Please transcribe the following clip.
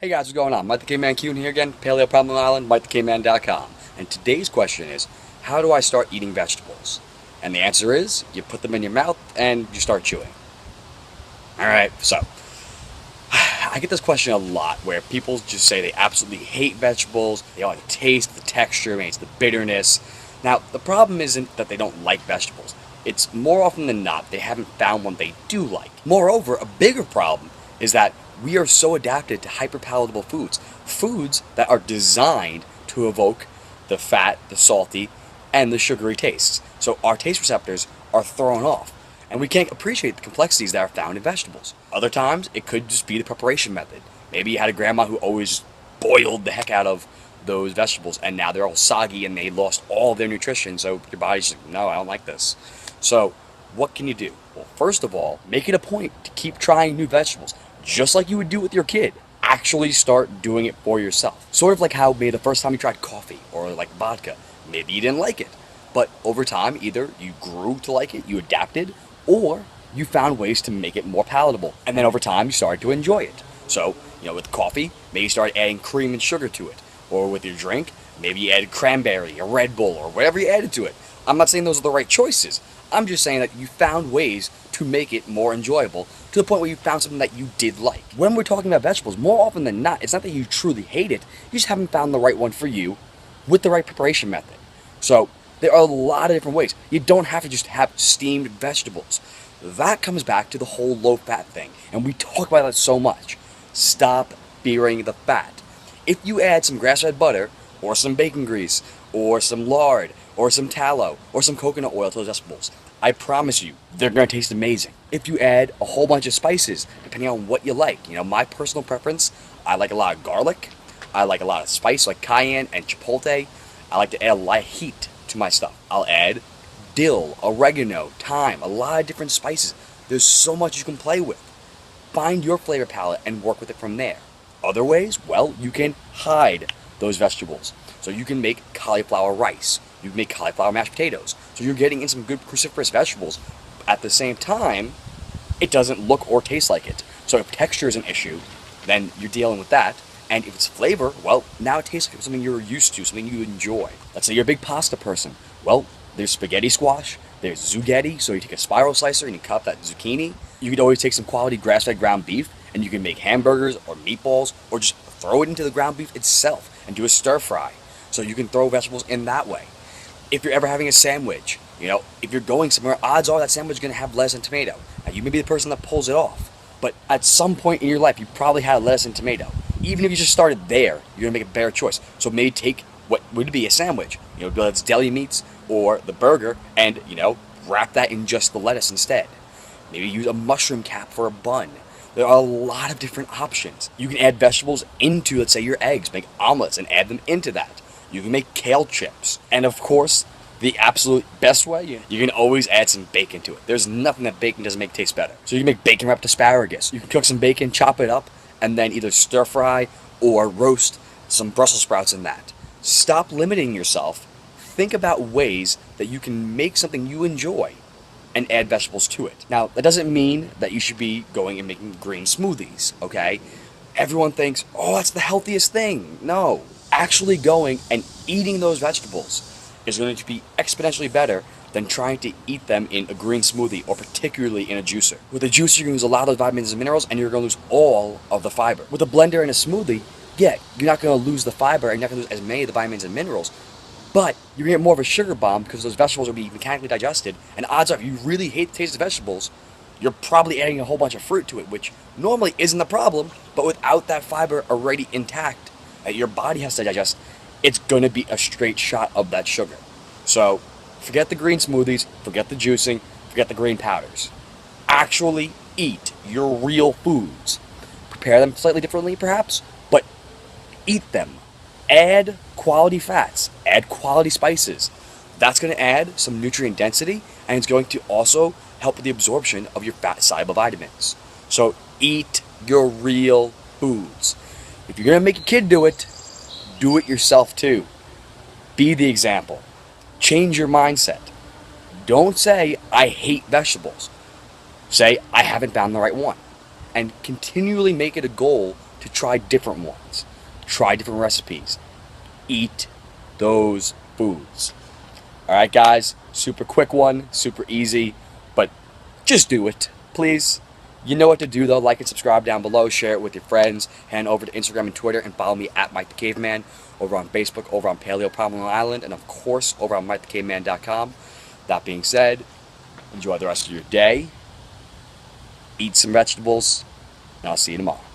Hey guys, what's going on? Mike the Caveman Q here again, Paleo Problem Island, MikeTheCaveman.com. And today's question is, how do I start eating vegetables? And the answer is, you put them in your mouth and you start chewing. Alright, so, I get this question a lot where people just say they absolutely hate vegetables, they don't like the taste, the texture, maybe it's the bitterness. Now, the problem isn't that they don't like vegetables. It's more often than not, they haven't found one they do like. Moreover, a bigger problem is that we are so adapted to hyperpalatable foods. Foods that are designed to evoke the fat, the salty, and the sugary tastes. So our taste receptors are thrown off, and we can't appreciate the complexities that are found in vegetables. Other times, it could just be the preparation method. Maybe you had a grandma who always boiled the heck out of those vegetables, and now they're all soggy and they lost all their nutrition, so your body's like, no, I don't like this. So, what can you do? Well, first of all, make it a point to keep trying new vegetables, just like you would do with your kid. Actually start doing it for yourself. Sort of like how maybe the first time you tried coffee or like vodka, maybe you didn't like it. But over time, either you grew to like it, you adapted, or you found ways to make it more palatable. And then over time, you started to enjoy it. So, with coffee, maybe you started adding cream and sugar to it. Or with your drink, maybe you added cranberry, a Red Bull, or whatever you added to it. I'm not saying those are the right choices. I'm just saying that you found ways to make it more enjoyable to the point where you found something that you did like. When we're talking about vegetables, more often than not, it's not that you truly hate it, you just haven't found the right one for you with the right preparation method. So, there are a lot of different ways. You don't have to just have steamed vegetables. That comes back to the whole low-fat thing, and we talk about that so much. Stop fearing the fat. If you add some grass-fed butter, or some bacon grease, or some lard, or some tallow, or some coconut oil to those vegetables, I promise you, they're going to taste amazing. If you add a whole bunch of spices, depending on what you like, my personal preference, I like a lot of garlic, I like a lot of spice, like cayenne and chipotle. I like to add a lot of heat to my stuff. I'll add dill, oregano, thyme, a lot of different spices. There's so much you can play with. Find your flavor palette and work with it from there. Other ways, well, you can hide those vegetables. So you can make cauliflower rice. You can make cauliflower mashed potatoes. So you're getting in some good cruciferous vegetables. At the same time, it doesn't look or taste like it. So if texture is an issue, then you're dealing with that. And if it's flavor, well, now it tastes like something you're used to, something you enjoy. Let's say you're a big pasta person. Well, there's spaghetti squash, there's zucchetti, so you take a spiral slicer and you cut up that zucchini. You could always take some quality grass-fed ground beef, and you can make hamburgers or meatballs, or just throw it into the ground beef itself and do a stir fry. So you can throw vegetables in that way. If you're ever having a sandwich, if you're going somewhere, odds are that sandwich is going to have lettuce and tomato. Now, you may be the person that pulls it off, but at some point in your life, you probably had lettuce and tomato. Even if you just started there, you're going to make a better choice. So maybe take what would be a sandwich, whether it's deli meats or the burger, and, wrap that in just the lettuce instead. Maybe use a mushroom cap for a bun. There are a lot of different options. You can add vegetables into, let's say, your eggs, make omelets and add them into that. You can make kale chips. And of course, the absolute best way, you can always add some bacon to it. There's nothing that bacon doesn't make taste better. So you can make bacon wrapped asparagus. You can cook some bacon, chop it up, and then either stir fry or roast some Brussels sprouts in that. Stop limiting yourself. Think about ways that you can make something you enjoy and add vegetables to it. Now, that doesn't mean that you should be going and making green smoothies, okay? Everyone thinks, oh, that's the healthiest thing. No. Actually going and eating those vegetables is going to be exponentially better than trying to eat them in a green smoothie or particularly in a juicer. With a juicer, you're going to lose a lot of those vitamins and minerals, and you're going to lose all of the fiber. With a blender and a smoothie, yeah, you're not going to lose the fiber and you're not going to lose as many of the vitamins and minerals, but you're going to get more of a sugar bomb because those vegetables will be mechanically digested, and odds are, if you really hate the taste of vegetables, you're probably adding a whole bunch of fruit to it, which normally isn't the problem, but without that fiber already intact that your body has to digest, it's going to be a straight shot of that sugar. So, forget the green smoothies, forget the juicing, forget the green powders. Actually eat your real foods. Prepare them slightly differently, perhaps, but eat them. Add quality fats, add quality spices. That's going to add some nutrient density, and it's going to also help with the absorption of your fat-soluble vitamins. So eat your real foods. If you're going to make your kid do it yourself too. Be the example. Change your mindset. Don't say, I hate vegetables. Say, I haven't found the right one. And continually make it a goal to to try different ones, try different recipes, eat those foods. Alright guys, super quick one, super easy, but just do it, please. You know what to do though, like and subscribe down below, share it with your friends, head over to Instagram and Twitter and follow me at Mike the Caveman, over on Facebook, over on Paleo Problem Island, and of course over on MikeTheCaveman.com. That being said, enjoy the rest of your day, eat some vegetables, and I'll see you tomorrow.